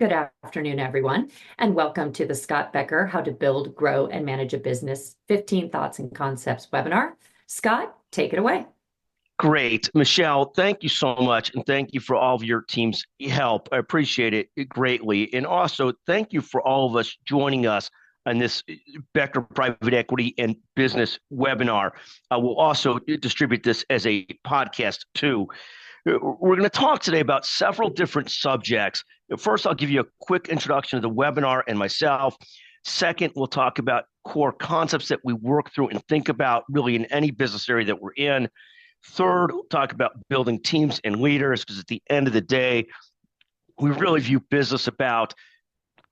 Good afternoon, everyone, and welcome to the Scott Becker How to Build, Grow, and Manage a Business 15 Thoughts and Concepts webinar. Scott, take it away. Great. Michelle, thank you so much. And thank you for all of your team's help. I appreciate it greatly. And also, thank you for all of us joining us on this Becker Private Equity and Business webinar. We'll also distribute this as a podcast too. We're going to talk today about several different subjects. First, I'll give you a quick introduction to the webinar and myself. Second, we'll talk about core concepts that we work through and think about really in any business area that we're in. Third, we'll talk about building teams and leaders, because at the end of the day, we really view business about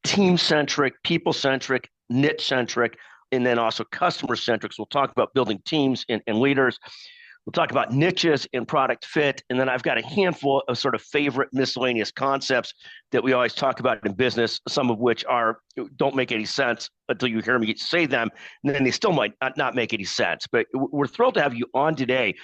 team-centric, people-centric, niche-centric, and then also customer-centric. So we'll talk about building teams and leaders. We'll talk about niches and product fit. And then I've got a handful of sort of favorite miscellaneous concepts that we always talk about in business, some of which don't make any sense until you hear me say them. And then they still might not make any sense. But we're thrilled to have you on today.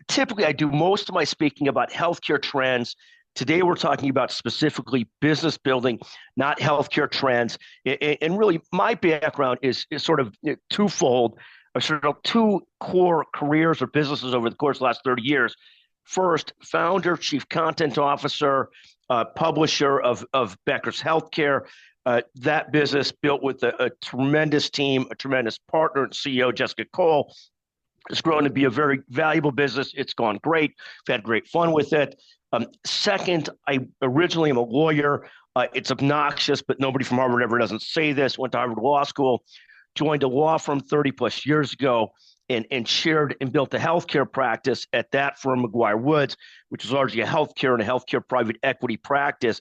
Typically, I do most of my speaking about healthcare trends. Today, we're talking about specifically business building, not healthcare trends. And really, my background is sort of twofold. I've sort of two core careers or businesses over the course of the last 30 years. First, founder, chief content officer, publisher of Becker's Healthcare. That business built with a tremendous team, a tremendous partner and CEO, Jessica Cole. It's grown to be a very valuable business. It's gone great. We've had great fun with it. Second, I originally am a lawyer. It's obnoxious, but nobody from Harvard ever doesn't say this. Went to Harvard Law School. Joined a law firm 30 plus years ago and shared and built a healthcare practice at that firm, McGuire Woods, which is largely a healthcare private equity practice.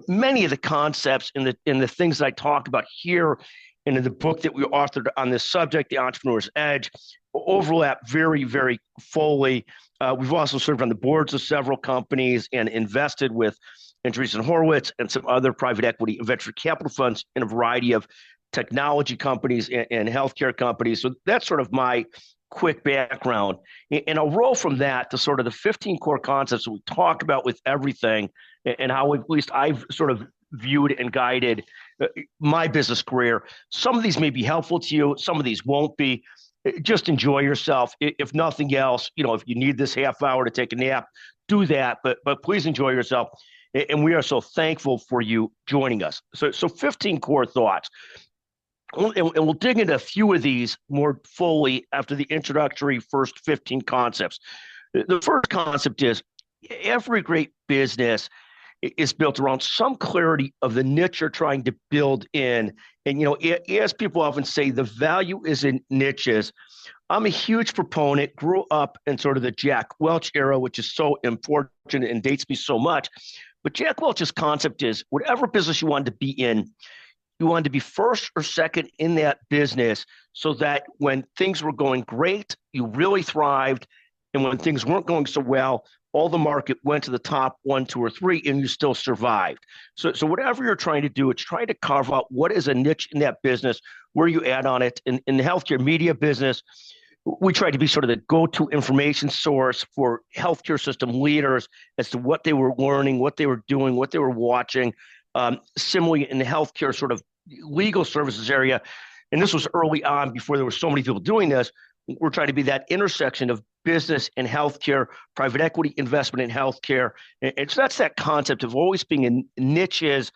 Many of the concepts and the things that I talk about here and in the book that we authored on this subject, The Entrepreneur's Edge, overlap very, very fully. We've also served on the boards of several companies and invested with Andreessen Horowitz and some other private equity and venture capital funds in a variety of technology companies and healthcare companies. So that's sort of my quick background. And I'll roll from that to sort of the 15 core concepts that we talk about with everything and how at least I've sort of viewed and guided my business career. Some of these may be helpful to you. Some of these won't be. Just enjoy yourself. If nothing else, if you need this half hour to take a nap, do that. But please enjoy yourself. And we are so thankful for you joining us. So 15 core thoughts. And we'll dig into a few of these more fully after the introductory first 15 concepts. The first concept is every great business is built around some clarity of the niche you're trying to build in. And, as people often say, the value is in niches. I'm a huge proponent, grew up in sort of the Jack Welch era, which is so important and dates me so much. But Jack Welch's concept is whatever business you want to be in, you wanted to be first or second in that business so that when things were going great, you really thrived. And when things weren't going so well, all the market went to the top 1, 2, or 3, and you still survived. So whatever you're trying to do, it's trying to carve out what is a niche in that business, where you add on it. In the healthcare media business, we try to be sort of the go-to information source for healthcare system leaders as to what they were learning, what they were doing, what they were watching. Similarly, in the healthcare sort of legal services area, and this was early on before there were so many people doing this, we're trying to be that intersection of business and healthcare, private equity investment in healthcare. And so that's that concept of always being in niches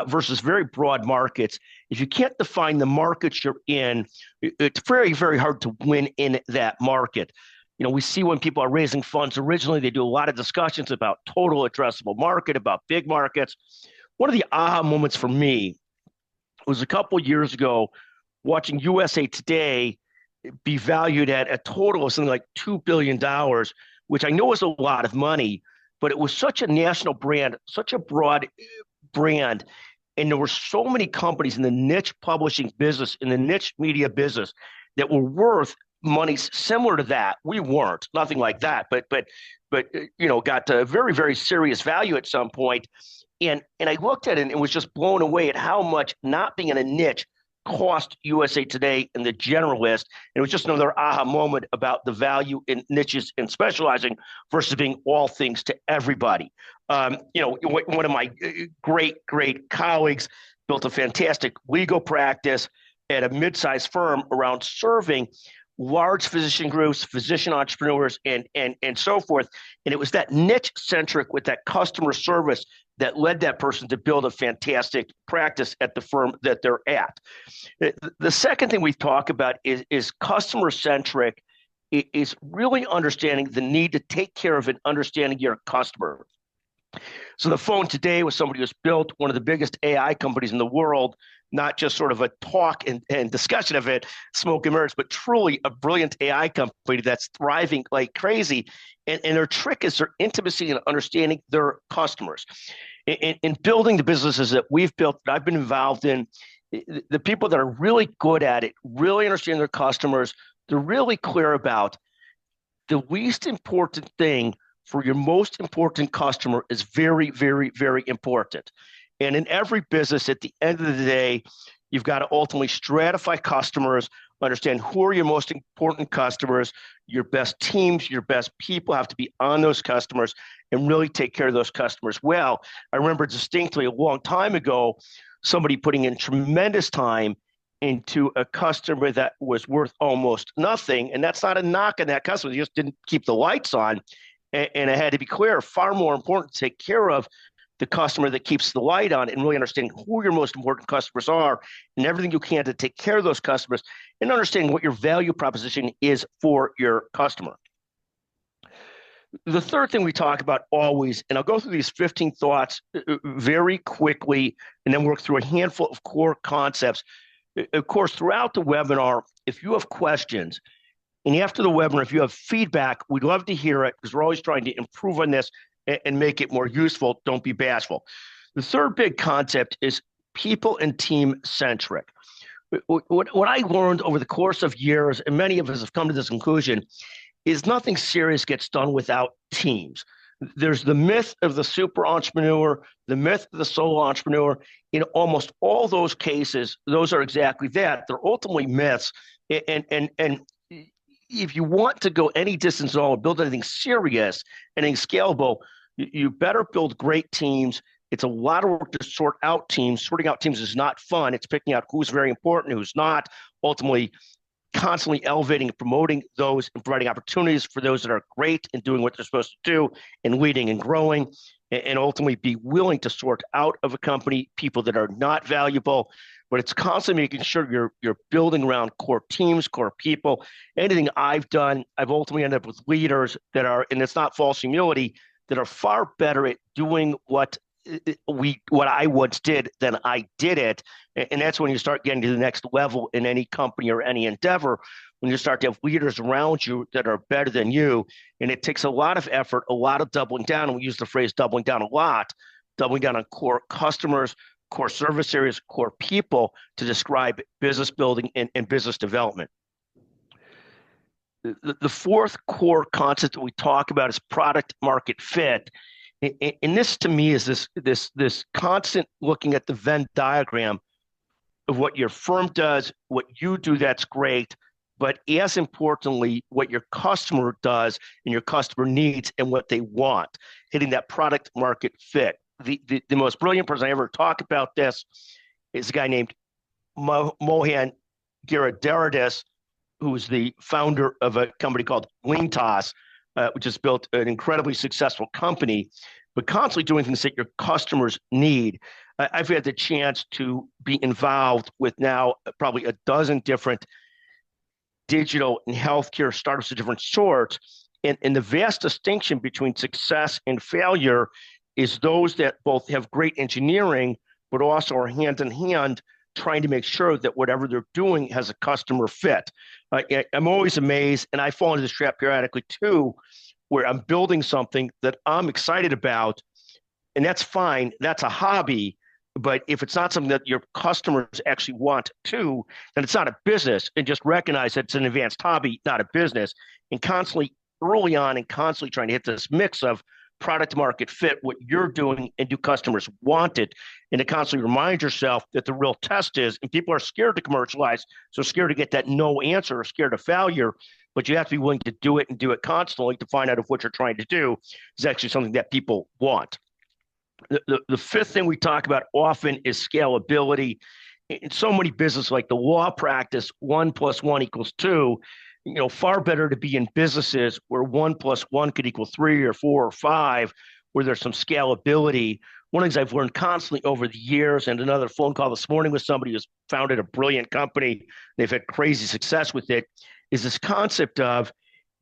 versus very broad markets. If you can't define the markets you're in, it's very, very hard to win in that market. We see when people are raising funds, originally they do a lot of discussions about total addressable market, about big markets. One of the aha moments for me was a couple of years ago watching USA Today be valued at a total of something like $2 billion, which I know is a lot of money, but it was such a national brand, such a broad brand. And there were so many companies in the niche publishing business, in the niche media business that were worth money similar to that. We weren't, nothing like that, but got to very, very serious value at some point. And I looked at it and was just blown away at how much not being in a niche cost USA Today and the generalist. And it was just another aha moment about the value in niches and specializing versus being all things to everybody. One of my great colleagues built a fantastic legal practice at a mid-sized firm around serving large physician groups, physician entrepreneurs, and so forth. And it was that niche centric with that customer service that led that person to build a fantastic practice at the firm that they're at. The second thing we talk about is customer centric, is really understanding the need to take care of and understanding your customer. So the phone today was somebody who's built one of the biggest AI companies in the world, not just sort of a talk and discussion of it, smoke and mirrors, but truly a brilliant AI company that's thriving like crazy. And their trick is their intimacy and understanding their customers. In building the businesses that we've built, that I've been involved in, the people that are really good at it, really understand their customers, they're really clear about the least important thing for your most important customer is very, very, very important. And in every business, at the end of the day, you've got to ultimately stratify customers, understand who are your most important customers, your best teams, your best people have to be on those customers and really take care of those customers well. I remember distinctly a long time ago, somebody putting in tremendous time into a customer that was worth almost nothing. And that's not a knock on that customer. They just didn't keep the lights on. And it had to be clear, far more important to take care of the customer that keeps the light on and really understanding who your most important customers are and everything you can to take care of those customers and understanding what your value proposition is for your customer. The third thing we talk about always, and I'll go through these 15 thoughts very quickly and then work through a handful of core concepts. Of course, throughout the webinar, if you have questions, and after the webinar, if you have feedback, we'd love to hear it because we're always trying to improve on this and make it more useful. Don't be bashful. The third big concept is people and team centric. What I learned over the course of years, and many of us have come to this conclusion, is nothing serious gets done without teams. There's the myth of the super entrepreneur, the myth of the solo entrepreneur. In almost all those cases, those are exactly that. They're ultimately myths. And if you want to go any distance at all, build anything serious, anything scalable, you better build great teams. It's a lot of work to sort out teams. Sorting out teams is not fun. It's picking out who's very important, who's not, ultimately constantly elevating and promoting those and providing opportunities for those that are great and doing what they're supposed to do and leading and growing, and ultimately be willing to sort out of a company people that are not valuable. But it's constantly making sure you're building around core teams, core people. Anything I've done, I've ultimately ended up with leaders that are, and it's not false humility, that are far better at doing what I once did than I did it. And that's when you start getting to the next level in any company or any endeavor, when you start to have leaders around you that are better than you. And it takes a lot of effort, a lot of doubling down. And we use the phrase doubling down a lot, doubling down on core customers, core service areas, core people to describe business building and business development. The fourth core concept that we talk about is product market fit. And this to me is this constant looking at the Venn diagram of what your firm does, what you do that's great, but as importantly, what your customer does and your customer needs and what they want, hitting that product market fit. The most brilliant person I ever talk about this is a guy named Mohan Giridharadas, who is the founder of a company called Lintos, which has built an incredibly successful company, but constantly doing things that your customers need. I've had the chance to be involved with now probably a dozen different digital and healthcare startups of different sorts. And the vast distinction between success and failure is those that both have great engineering, but also are hand in hand trying to make sure that whatever they're doing has a customer fit. I'm always amazed, and I fall into this trap periodically too, where I'm building something that I'm excited about, and that's fine, that's a hobby, but if it's not something that your customers actually want to, then it's not a business, and just recognize that it's an advanced hobby, not a business, and constantly early on and constantly trying to hit this mix of product market fit what you're doing, and do customers want it? And to constantly remind yourself that the real test is, and people are scared to commercialize, so scared to get that no answer or scared of failure, but you have to be willing to do it and do it constantly to find out if what you're trying to do is actually something that people want. The fifth thing we talk about often is scalability. In so many businesses, like the law practice, 1+1 = 2. Far better to be in businesses where 1+1 could equal 3 or 4 or 5, where there's some scalability. One of the things I've learned constantly over the years, and another phone call this morning with somebody who's founded a brilliant company, they've had crazy success with it, is this concept of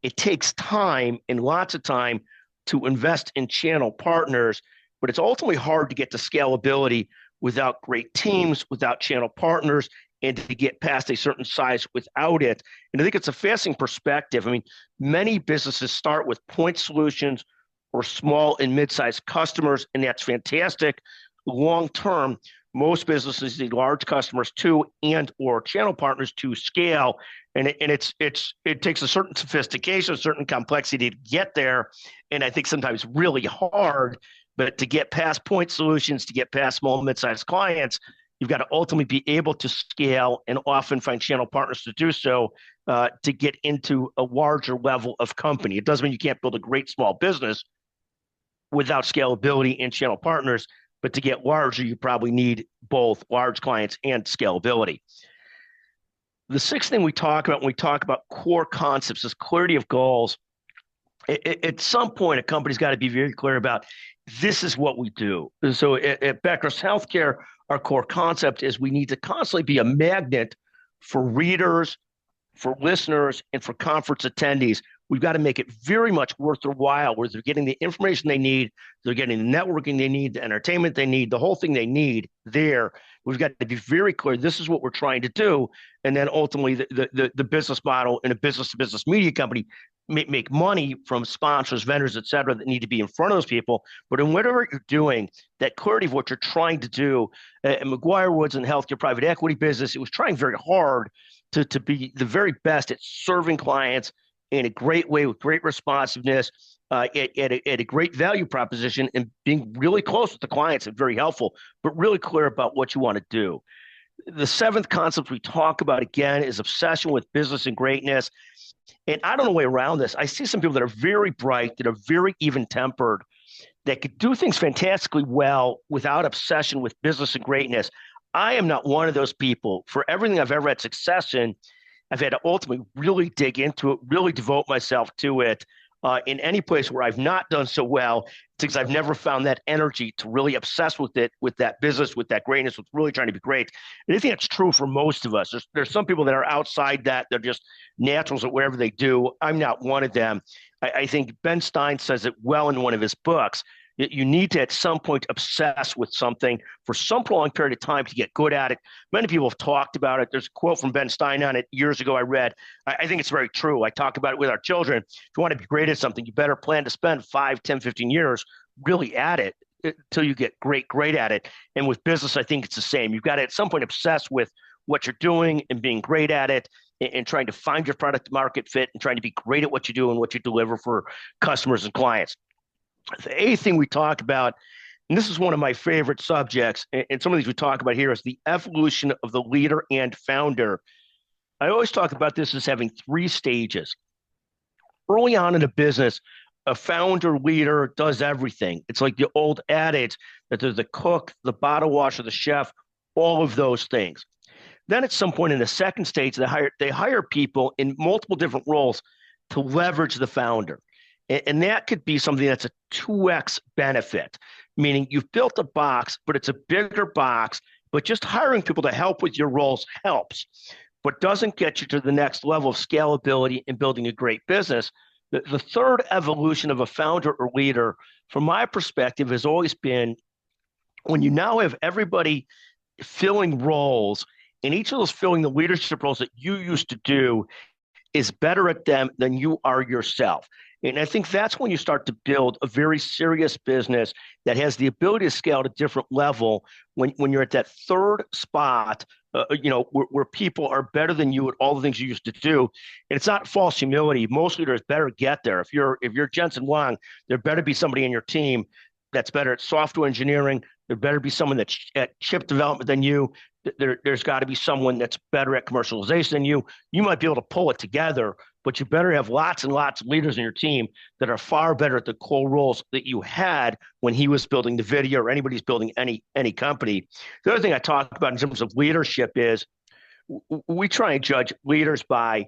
it takes time and lots of time to invest in channel partners, but it's ultimately hard to get to scalability without great teams, without channel partners, and to get past a certain size without it. And I think it's a fascinating perspective. I mean, many businesses start with point solutions or small and mid-sized customers, and that's fantastic. Long term, most businesses need large customers too, and or channel partners to scale. And it takes a certain sophistication, a certain complexity to get there, and I think sometimes really hard. But to get past point solutions, to get past small and mid-sized clients, you've got to ultimately be able to scale and often find channel partners to do so, to get into a larger level of company. It doesn't mean you can't build a great small business without scalability and channel partners, but to get larger, you probably need both large clients and scalability. The sixth thing we talk about when we talk about core concepts is clarity of goals. At some point, a company's got to be very clear about this is what we do. So at Becker's Healthcare, our core concept is we need to constantly be a magnet for readers, for listeners, and for conference attendees. We've got to make it very much worth their while, where they're getting the information they need, they're getting the networking they need, the entertainment they need, the whole thing they need there. We've got to be very clear, this is what we're trying to do. And then ultimately the business model in a business-to-business media company make money from sponsors, vendors, et cetera, that need to be in front of those people. But in whatever you're doing, that clarity of what you're trying to do, and McGuire Woods in the healthcare private equity business, it was trying very hard to be the very best at serving clients in a great way with great responsiveness, at a great value proposition, and being really close with the clients and very helpful, but really clear about what you want to do. The seventh concept we talk about again is obsession with business and greatness. And I don't know a way around this. I see some people that are very bright, that are very even-tempered, that could do things fantastically well without obsession with business and greatness. I am not one of those people. For everything I've ever had success in, I've had to ultimately really dig into it, really devote myself to it. In any place where I've not done so well, it's because I've never found that energy to really obsess with it, with that business, with that greatness, with really trying to be great. And I think that's true for most of us. There's some people that are outside that. They're just naturals at whatever they do. I'm not one of them. I think Ben Stein says it well in one of his books. You need to, at some point, obsess with something for some prolonged period of time to get good at it. Many people have talked about it. There's a quote from Ben Stein on it years ago I read. I think it's very true. I talk about it with our children. If you want to be great at something, you better plan to spend 5, 10, 15 years really at it until you get great at it. And with business, I think it's the same. You've got to, at some point, obsess with what you're doing and being great at it, and trying to find your product market fit, and trying to be great at what you do and what you deliver for customers and clients. The eighth thing we talk about, and this is one of my favorite subjects, and some of these we talk about here, is the evolution of the leader and founder. I always talk about this as having 3 stages. Early on in a business, a founder leader does everything. It's like the old adage that there's the cook, the bottle washer, the chef, all of those things. Then at some point in the second stage, they hire people in multiple different roles to leverage the founder. And that could be something that's a 2x benefit, meaning you've built a box, but it's a bigger box, but just hiring people to help with your roles helps, but doesn't get you to the next level of scalability and building a great business. The third evolution of a founder or leader, from my perspective, has always been when you now have everybody filling roles, and each of those filling the leadership roles that you used to do is better at them than you are yourself. And I think that's when you start to build a very serious business that has the ability to scale at a different level when you're at that third spot, where people are better than you at all the things you used to do. And it's not false humility. Most leaders better get there. If you're Jensen Wang, there better be somebody in your team that's better at software engineering. There better be someone that's at chip development than you. There's got to be someone that's better at commercialization than you. You might be able to pull it together, but you better have lots and lots of leaders in your team that are far better at the core roles that you had when he was building the video or anybody's building any company. The other thing I talk about in terms of leadership is we try and judge leaders by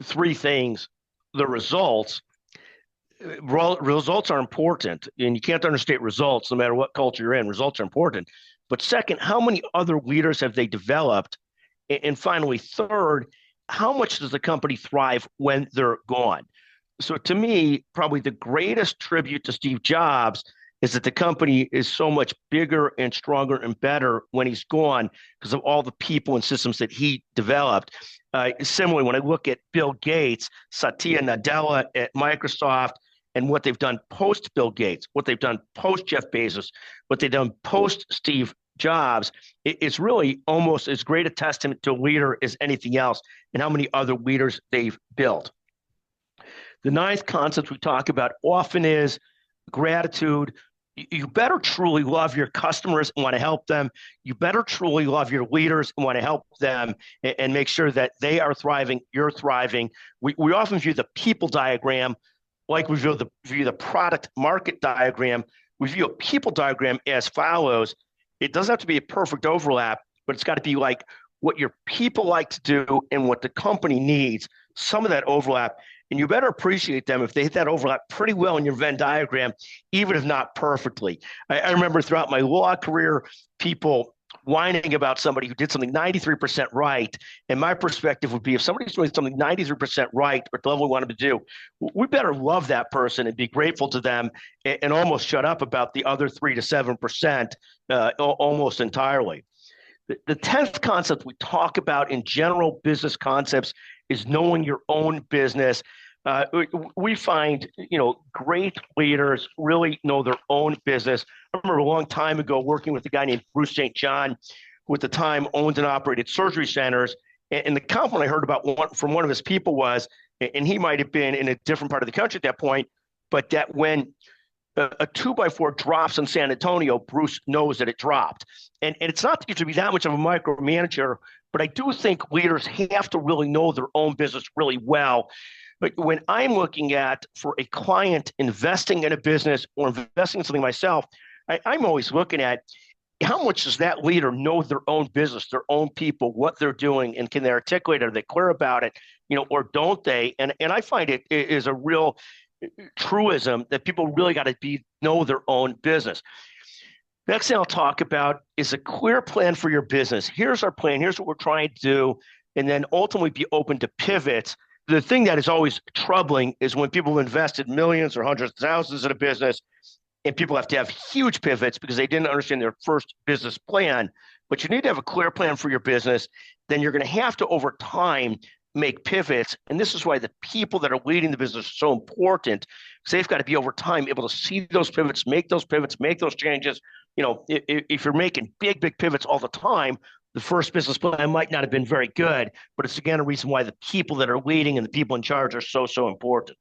three things: the results. Results are important, and you can't understate results no matter what culture you're in. Results are important. But second, how many other leaders have they developed? And finally, third, how much does the company thrive when they're gone? So to me, probably the greatest tribute to Steve Jobs is that the company is so much bigger and stronger and better when he's gone because of all the people and systems that he developed. Similarly, when I look at Bill Gates, Satya Nadella at Microsoft, and what they've done post Bill Gates, what they've done post Jeff Bezos, what they've done post Steve Jobs, it's really almost as great a testament to a leader as anything else and how many other leaders they've built. The ninth concept we talk about often is gratitude. You better truly love your customers and want to help them. You better truly love your leaders and want to help them and make sure that they are thriving, you're thriving. We often view the people diagram like we view the product market diagram. We view a people diagram as follows. It doesn't have to be a perfect overlap, but it's got to be like what your people like to do and what the company needs, some of that overlap. And you better appreciate them if they hit that overlap pretty well in your Venn diagram, even if not perfectly. I remember throughout my law career, people whining about somebody who did something 93% right. And my perspective would be if somebody's doing something 93% right or at the level we want them to do, we better love that person and be grateful to them and almost shut up about the other 3 to 7% almost entirely. The 10th concept we talk about in general business concepts is knowing your own business. We find, great leaders really know their own business. I remember a long time ago working with a guy named Bruce St. John, who at the time owned and operated surgery centers. And the compliment I heard about from one of his people was, and he might have been in a different part of the country at that point, but that when a 2x4 drops in San Antonio, Bruce knows that it dropped. And it's not that you should be that much of a micromanager, but I do think leaders have to really know their own business really well. But when I'm looking at for a client investing in a business or investing in something myself, I'm always looking at how much does that leader know their own business, their own people, what they're doing, and can they articulate it? Are they clear about it, or don't they? And I find it is a real truism that people really got to know their own business. Next thing I'll talk about is a clear plan for your business. Here's our plan. Here's what we're trying to do. And then ultimately be open to pivots. The thing that is always troubling is when people have invested millions or hundreds of thousands in a business and people have to have huge pivots because they didn't understand their first business plan. But you need to have a clear plan for your business. Then you're going to have to, over time, make pivots. And this is why the people that are leading the business are so important, because they've got to be, over time, able to see those pivots, make those changes. If you're making big pivots all the time, the first business plan might not have been very good, but it's again a reason why the people that are leading and the people in charge are so important.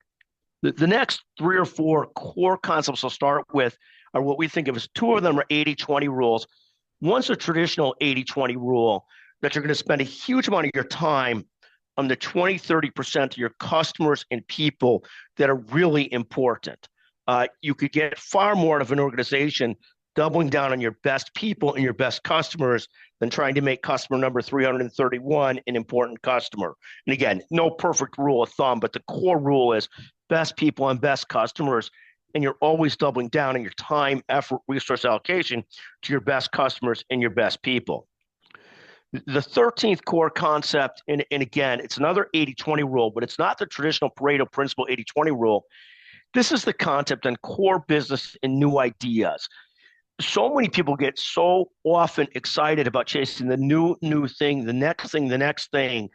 The next 3 or 4 core concepts I'll start with are what we think of as 2 of them are 80-20 rules. One's a traditional 80-20 rule that you're going to spend a huge amount of your time on the 20-30% of your customers and people that are really important. You could get far more out of an organization doubling down on your best people and your best customers than trying to make customer number 331 an important customer. And again, no perfect rule of thumb, but the core rule is best people and best customers. And you're always doubling down on your time, effort, resource allocation to your best customers and your best people. The 13th core concept, and again, it's another 80-20 rule, but it's not the traditional Pareto principle 80-20 rule. This is the concept on core business and new ideas. So many people get so often excited about chasing the new thing, the next thing,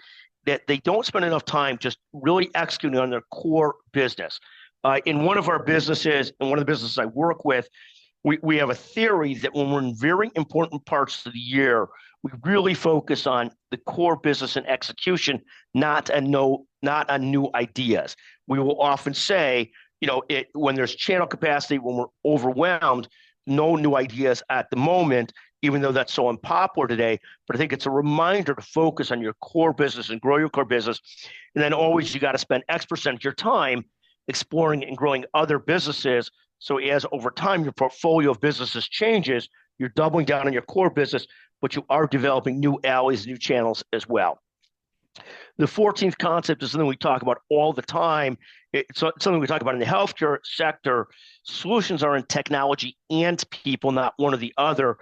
that they don't spend enough time just really executing on their core business. In one of our businesses, and one of the businesses I work with, we have a theory that when we're in very important parts of the year, we really focus on the core business and execution, not on new ideas. We will often say, when there's channel capacity, when we're overwhelmed, no new ideas at the moment, even though that's so unpopular today. But I think it's a reminder to focus on your core business and grow your core business. And then always you got to spend X% of your time exploring and growing other businesses. So as over time your portfolio of businesses changes, you're doubling down on your core business, but you are developing new alleys, new channels as well. The 14th concept is something we talk about all the time. It's something we talk about in the healthcare sector. Solutions are in technology and people, not one or the other.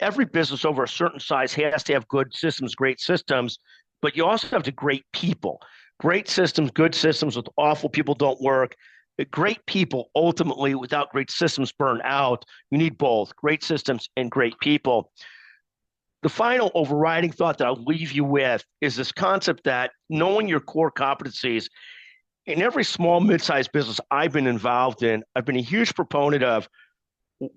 Every business over a certain size has to have good systems, great systems, but you also have to great people. Great systems, good systems with awful people don't work. Great people ultimately without great systems burn out. You need both great systems and great people. The final overriding thought that I'll leave you with is this concept that knowing your core competencies in every small, mid-sized business I've been involved in, I've been a huge proponent of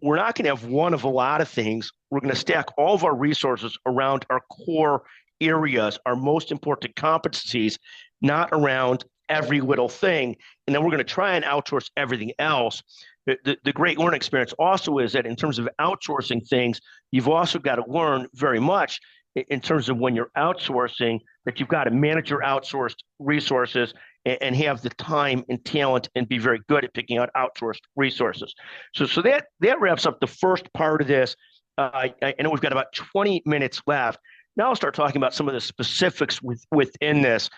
we're not going to have one of a lot of things. We're going to stack all of our resources around our core areas, our most important competencies, not around every little thing. And then we're going to try and outsource everything else. The great learning experience also is that in terms of outsourcing things, you've also got to learn very much in terms of when you're outsourcing that you've got to manage your outsourced resources and have the time and talent and be very good at picking out outsourced resources. So that wraps up the first part of this. I know we've got about 20 minutes left. Now I'll start talking about some of the specifics within this.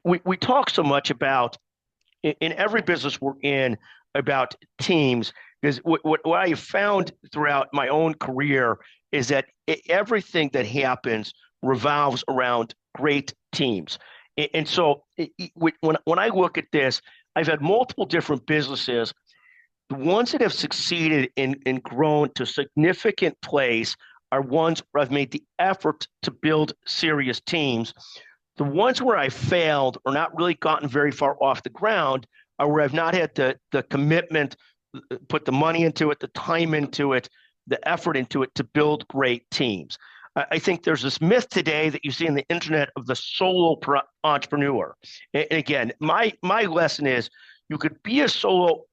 We talk so much about, in every business we're in, about teams, because what I have found throughout my own career is that everything that happens revolves around great teams. And so when I look at this, I've had multiple different businesses. The ones that have succeeded and grown to a significant place are ones where I've made the effort to build serious teams. The ones where I failed or not really gotten very far off the ground are where I've not had the commitment, put the money into it, the time into it, the effort into it to build great teams. I think there's this myth today that you see on the internet of the solo entrepreneur. And again, my lesson is you could be a solo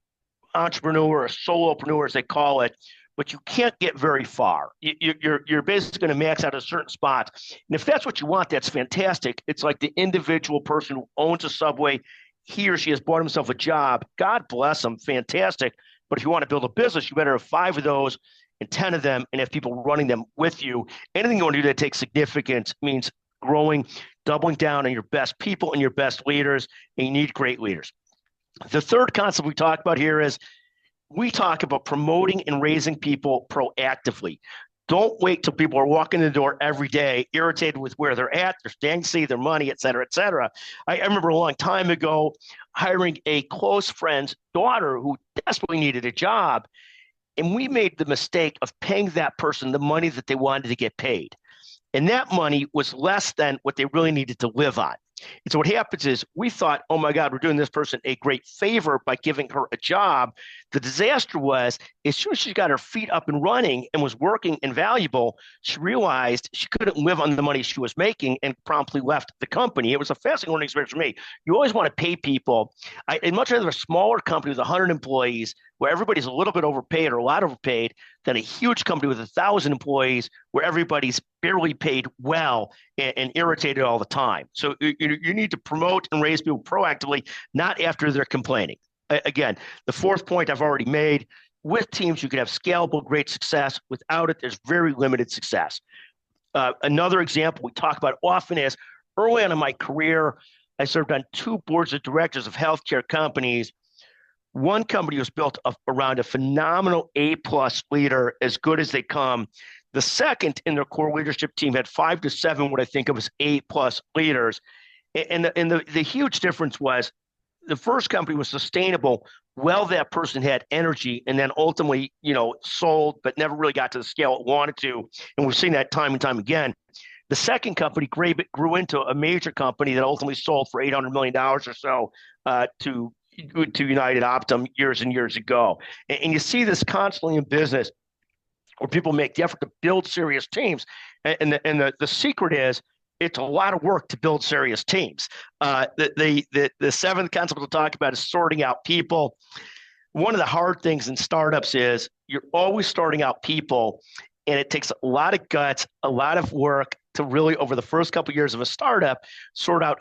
entrepreneur, a solopreneur as they call it, but you can't get very far. You're basically going to max out a certain spot. And if that's what you want, that's fantastic. It's like the individual person who owns a Subway. He or she has bought himself a job. God bless them. Fantastic. But if you want to build a business, you better have 5 of those and 10 of them and have people running them with you. Anything you want to do that takes significance means growing, doubling down on your best people and your best leaders, and you need great leaders. The third concept we talk about here is we talk about promoting and raising people proactively. Don't wait till people are walking the door every day, irritated with where they're at, their standing, their money, et cetera, et cetera. I remember a long time ago hiring a close friend's daughter who desperately needed a job. And we made the mistake of paying that person the money that they wanted to get paid. And that money was less than what they really needed to live on. And so what happens is we thought, oh my God, we're doing this person a great favor by giving her a job. The disaster was as soon as she got her feet up and running and was working and valuable, she realized she couldn't live on the money she was making and promptly left the company. It was a fascinating learning experience for me. You always want to pay people. I'd much rather a smaller company with 100 employees where everybody's a little bit overpaid or a lot overpaid than a huge company with 1,000 employees where everybody's barely paid well and irritated all the time. So you need to promote and raise people proactively, not after they're complaining. Again, the fourth point I've already made, with teams, you can have scalable, great success. Without it, there's very limited success. Another example we talk about often is early on in my career, I served on 2 boards of directors of healthcare companies. One company was built around a phenomenal A-plus leader, as good as they come. The second in their core leadership team had 5 to 7 what I think of as A-plus leaders. And the huge difference was the first company was sustainable while that person had energy and then ultimately, sold, but never really got to the scale it wanted to. And we've seen that time and time again. The second company grew into a major company that ultimately sold for $800 million or so to to United Optum years and years ago. And you see this constantly in business where people make the effort to build serious teams. And the secret is it's a lot of work to build serious teams. The seventh concept we'll talk about is sorting out people. One of the hard things in startups is you're always starting out people, and it takes a lot of guts, a lot of work to really, over the first couple of years of a startup, sort out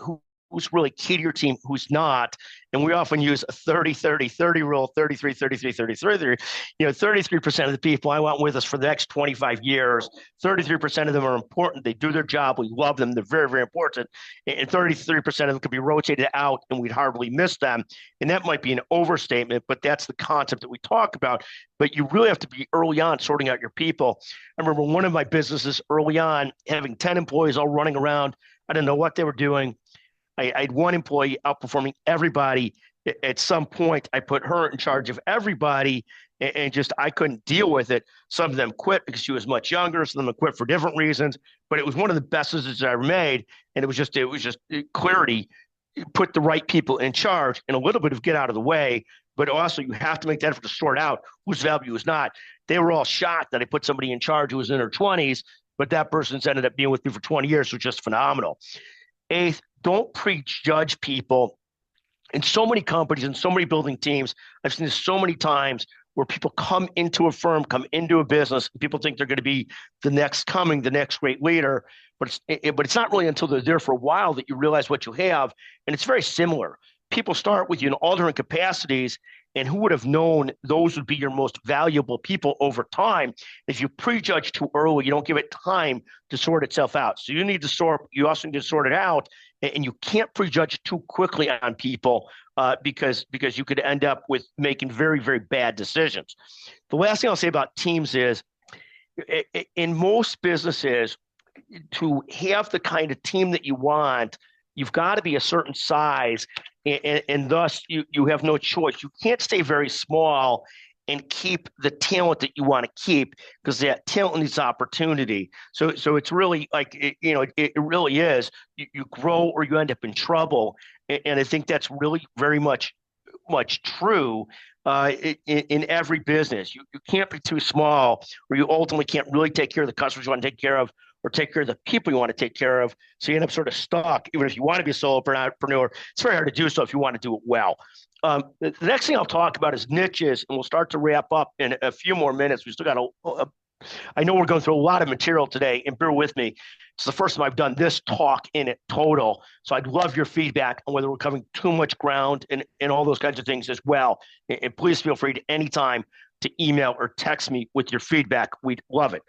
who's really key to your team, who's not. And we often use a 30-30-30 rule, 33-33-33. 33% of the people I want with us for the next 25 years, 33% of them are important. They do their job. We love them. They're very, very important. And 33% of them could be rotated out and we'd hardly miss them. And that might be an overstatement, but that's the concept that we talk about. But you really have to be early on sorting out your people. I remember one of my businesses early on having 10 employees all running around. I didn't know what they were doing. I had one employee outperforming everybody. At some point, I put her in charge of everybody, and just I couldn't deal with it. Some of them quit because she was much younger. Some of them quit for different reasons. But it was one of the best decisions I ever made, and it was just clarity. Put the right people in charge, and a little bit of get out of the way. But also, you have to make that effort to sort out whose value is not. They were all shocked that I put somebody in charge who was in her 20s, but that person's ended up being with me for 20 years, which is just phenomenal. Eighth, don't prejudge people. In so many companies and so many building teams, I've seen this so many times where people come into a firm, come into a business, and people think they're going to be the next great leader. But it's not really until they're there for a while that you realize what you have. And it's very similar. People start with you in all different capacities, and who would have known those would be your most valuable people over time? If you prejudge too early, you don't give it time to sort itself out. So you also need to sort it out, and you can't prejudge too quickly on people because you could end up with making very, very bad decisions. The last thing I'll say about teams is, in most businesses, to have the kind of team that you want, you've got to be a certain size, and thus you have no choice. You can't stay very small and keep the talent that you want to keep, because that talent needs opportunity. So it's really like, it really is. You grow or you end up in trouble. And I think that's really very much true in every business. You can't be too small, or you ultimately can't really take care of the customers you want to take care of, or take care of the people you want to take care of. So you end up sort of stuck. Even if you want to be a solopreneur, it's very hard to do so if you want to do it well. The next thing I'll talk about is niches, and we'll start to wrap up in a few more minutes. We still got I know we're going through a lot of material today, and bear with me. It's the first time I've done this talk in it total. So I'd love your feedback on whether we're covering too much ground and all those kinds of things as well. And please feel free to anytime to email or text me with your feedback. We'd love it.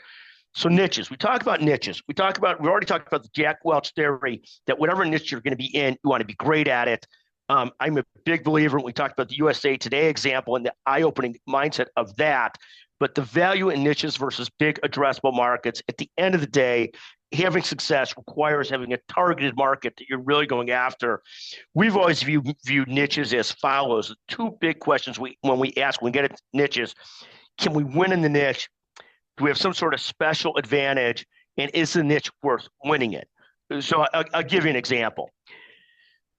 So niches, we talk about niches. We already talked about the Jack Welch theory that whatever niche you're going to be in, you want to be great at it. I'm a big believer, and we talked about the USA Today example and the eye-opening mindset of that. But the value in niches versus big addressable markets, at the end of the day, having success requires having a targeted market that you're really going after. We've always viewed niches as follows. Two big questions when we get at niches: can we win in the niche? Do we have some sort of special advantage? And is the niche worth winning in? So I'll give you an example.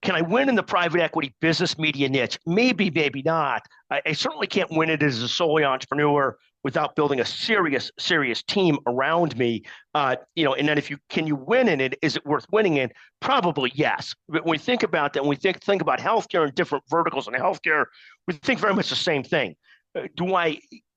Can I win in the private equity business media niche? Maybe, maybe not. I certainly can't win it as a solely entrepreneur without building a serious team around me. And then can you win in it? Is it worth winning in? Probably yes. But when we think about that, when we think about healthcare and different verticals in healthcare, we think very much the same thing.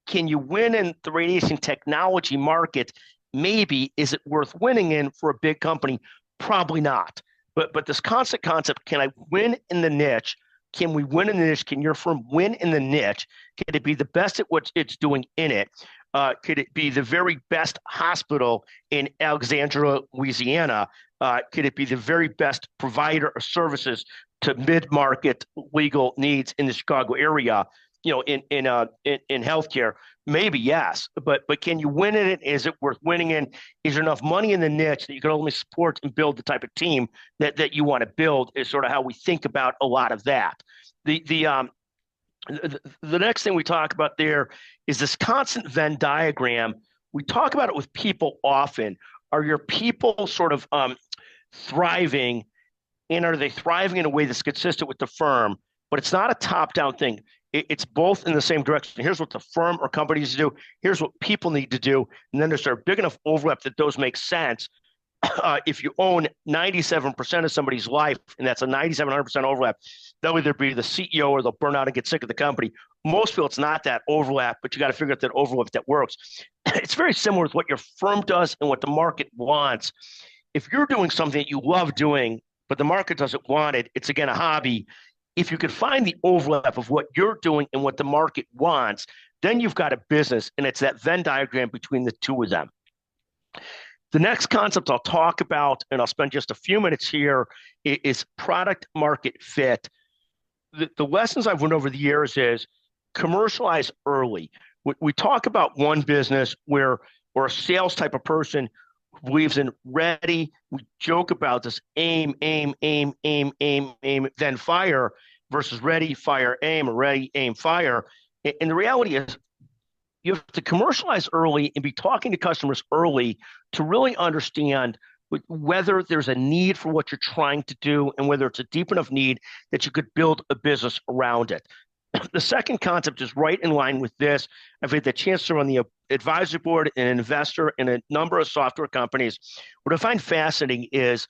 Can you win in the radiation technology market? Maybe. Is it worth winning in for a big company? Probably not. But this concept, can I win in the niche? Can we win in the niche? Can your firm win in the niche? Can it be the best at what it's doing in it? Could it be the very best hospital in Alexandria, Louisiana? Could it be the very best provider of services to mid-market legal needs in the Chicago area? In healthcare, maybe yes, but can you win in it? Is it worth winning in? Is there enough money in the niche that you can only support and build the type of team that you want to build? Is sort of how we think about a lot of that. The next thing we talk about there is this constant Venn diagram. We talk about it with people often. Are your people sort of thriving, and are they thriving in a way that's consistent with the firm? but it's not a top-down thing. It's both in the same direction. Here's what the firm or company needs to do. Here's what people need to do. And then there's a big enough overlap that those make sense. If you own 97% of somebody's life, and that's a 9700% overlap, they'll either be the CEO or they'll burn out and get sick of the company. Most people, it's not that overlap, but you got to figure out that overlap that works. It's very similar with what your firm does and what the market wants. If you're doing something that you love doing, but the market doesn't want it, it's again a hobby. If you could find the overlap of what you're doing and what the market wants, then you've got a business, and it's that Venn diagram between the two of them. The next concept I'll talk about, and I'll spend just a few minutes here, is product market fit. The lessons I've learned over the years is commercialize early. We talk about one business where, or a sales type of person who believes in ready. We joke about this aim, then fire versus ready, fire, aim, or ready, aim, fire. And the reality is you have to commercialize early and be talking to customers early to really understand whether there's a need for what you're trying to do and whether it's a deep enough need that you could build a business around it. The second concept is right in line with this. I've had the chance to run the advisory board and investor in a number of software companies. What I find fascinating is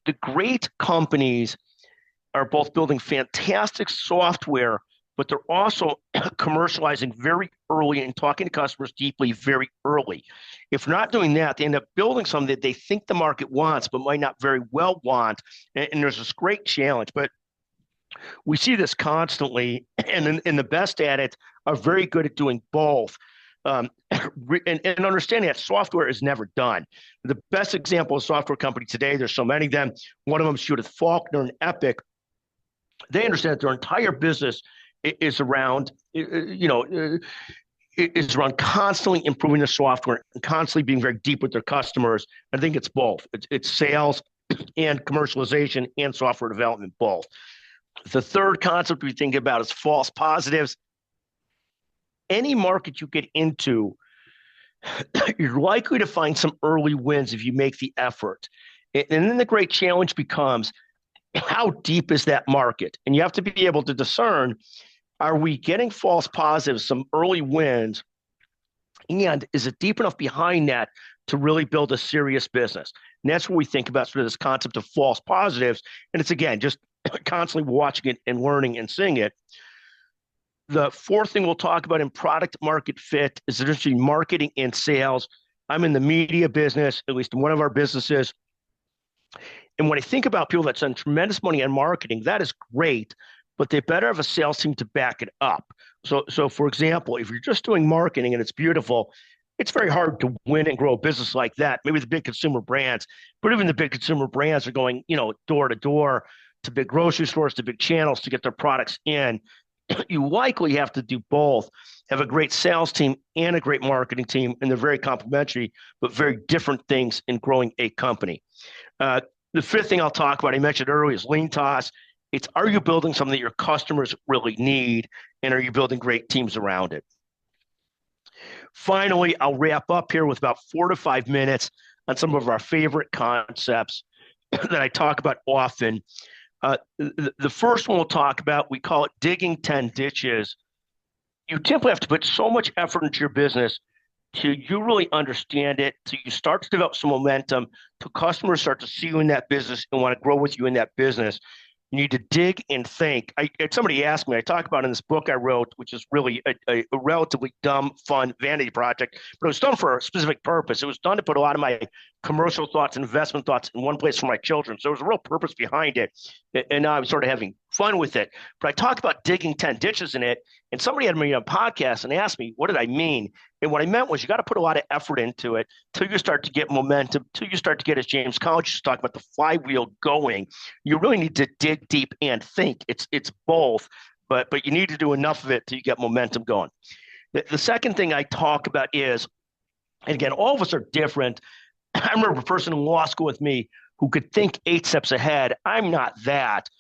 the great companies are both building fantastic software, but they're also commercializing very early and talking to customers deeply very early. If they're not doing that, they end up building something that they think the market wants, but might not very well want. And there's this great challenge. But we see this constantly, and the best at it are very good at doing both. And understanding that software is never done. The best example of software company today, there's so many of them. One of them, Judith Faulkner and Epic, they understand that their entire business is around, is around constantly improving the software and constantly being very deep with their customers. I think it's both. It's sales and commercialization and software development, both. The third concept we think about is false positives. Any market you get into, you're likely to find some early wins if you make the effort. And then the great challenge becomes, how deep is that market? And you have to be able to discern, are we getting false positives, some early wins, and is it deep enough behind that to really build a serious business? And that's what we think about, sort of this concept of false positives. And it's, again, just constantly watching it and learning and seeing it. The fourth thing we'll talk about in product market fit is the difference between marketing and sales. I'm in the media business, at least in one of our businesses. And when I think about people that spend tremendous money on marketing, that is great, but they better have a sales team to back it up. So for example, if you're just doing marketing and it's beautiful, it's very hard to win and grow a business like that. Maybe the big consumer brands, but even the big consumer brands are going, door to door to big grocery stores, to big channels to get their products in. You likely have to do both, have a great sales team and a great marketing team, and they're very complementary, but very different things in growing a company. The fifth thing I'll talk about, I mentioned earlier, is lean toss. It's, are you building something that your customers really need, and are you building great teams around it? Finally, I'll wrap up here with about 4 to 5 minutes on some of our favorite concepts that I talk about often. The first one we'll talk about, we call it digging 10 ditches. You simply have to put so much effort into your business till you really understand it, till you start to develop some momentum, till customers start to see you in that business and want to grow with you in that business. You need to dig and think. Somebody asked me, I talk about in this book I wrote, which is really a relatively dumb, fun vanity project, but it was done for a specific purpose. It was done to put a lot of my commercial thoughts and investment thoughts in one place for my children. So there was a real purpose behind it. And now I'm sort of having fun with it. But I talk about digging 10 ditches in it. And somebody had me on a podcast and asked me, what did I mean? And what I meant was you got to put a lot of effort into it till you start to get momentum, till you start to get, as James College used to talk about, the flywheel going. You really need to dig deep and think. It's both, but you need to do enough of it till you get momentum going. The second thing I talk about is, and again, all of us are different. I remember a person in law school with me who could think 8 steps ahead. I'm not that.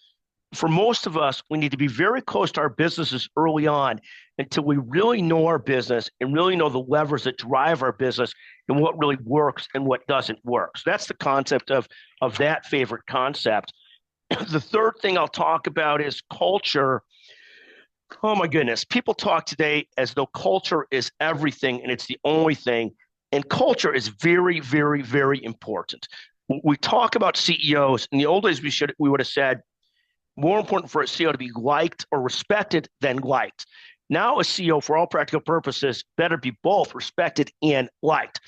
For most of us, we need to be very close to our businesses early on until we really know our business and really know the levers that drive our business and what really works and what doesn't work. So that's the concept of that favorite concept. The third thing I'll talk about is culture. Oh my goodness. People talk today as though culture is everything and it's the only thing. And culture is very, very, very important. We talk about CEOs. In the old days, we would have said more important for a CEO to be liked or respected than liked. Now, a CEO, for all practical purposes, better be both respected and liked.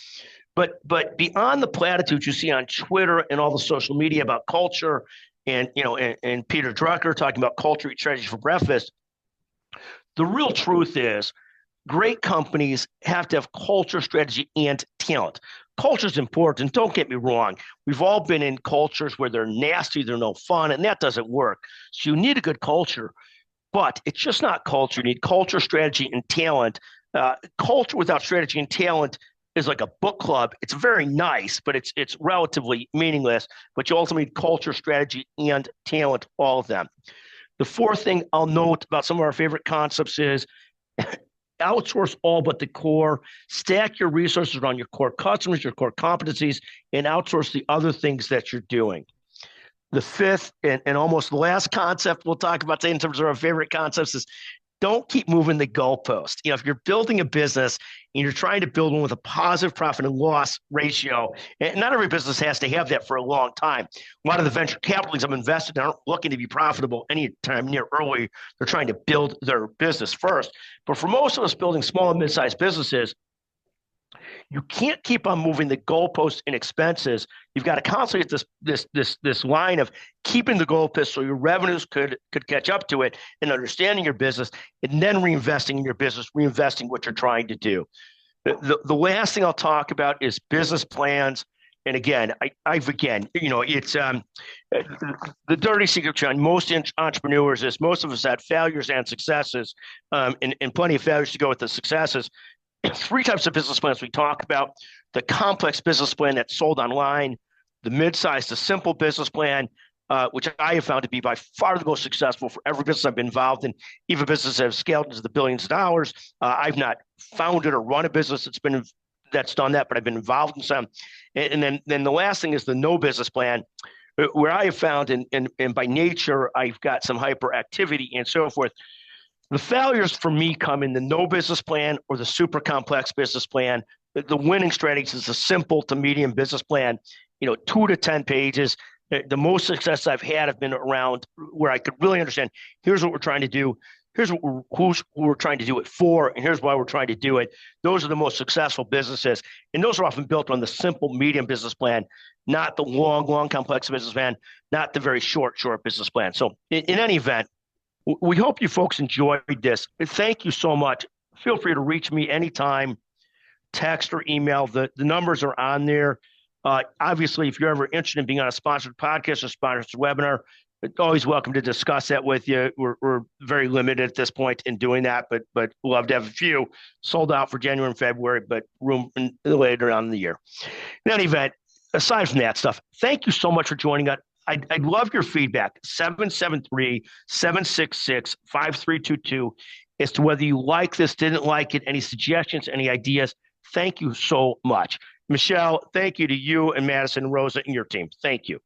But beyond the platitudes you see on Twitter and all the social media about culture, and Peter Drucker talking about culture eat strategy for breakfast, the real truth is great companies have to have culture, strategy, and talent. Culture is important. Don't get me wrong. We've all been in cultures where they're nasty, they're no fun, and that doesn't work. So you need a good culture, but it's just not culture. You need culture, strategy, and talent. Culture without strategy and talent is like a book club. It's very nice, but it's relatively meaningless. But you also need culture, strategy, and talent, all of them. The fourth thing I'll note about some of our favorite concepts is outsource all but the core, stack your resources around your core customers, your core competencies, and outsource the other things that you're doing. The fifth and almost the last concept we'll talk about today in terms of our favorite concepts is don't keep moving the goalpost. If you're building a business and you're trying to build one with a positive profit and loss ratio, and not every business has to have that for a long time. A lot of the venture capitalists I've invested in aren't looking to be profitable anytime near early. They're trying to build their business first. But for most of us building small and mid-sized businesses, you can't keep on moving the goalposts in expenses. You've got to constantly hit this line of keeping the goalposts so your revenues could catch up to it and understanding your business, and then reinvesting in your business, reinvesting what you're trying to do. The last thing I'll talk about is business plans. And again, it's the dirty secret, John. Most entrepreneurs is most of us had failures and successes, and plenty of failures to go with the successes. Three types of business plans we talk about: the complex business plan that's sold online, the mid-sized, the simple business plan, which I have found to be by far the most successful for every business I've been involved in, even businesses that have scaled into the billions of dollars. I've not founded or run a business that's done that, but I've been involved in some. And then the last thing is the no business plan, where I have found, and by nature, I've got some hyperactivity and so forth. The failures for me come in the no business plan or the super complex business plan. The winning strategy is a simple to medium business plan, 2 to 10 pages. The most success I've had have been around where I could really understand, here's what we're trying to do. Here's who we're trying to do it for, and here's why we're trying to do it. Those are the most successful businesses. And those are often built on the simple, medium business plan, not the long, complex business plan, not the very short business plan. So in any event, we hope you folks enjoyed this. Thank you so much. Feel free to reach me anytime, text or email. The numbers are on there. Obviously, if you're ever interested in being on a sponsored podcast or sponsored webinar, always welcome to discuss that with you. We're very limited at this point in doing that, but we'd love to have a few. Sold out for January and February, but room later on in the year. In any event, aside from that stuff, thank you so much for joining us. I'd love your feedback, 773-766-5322, as to whether you like this, didn't like it, any suggestions, any ideas. Thank you so much. Michelle, thank you to you and Madison, Rosa, and your team. Thank you.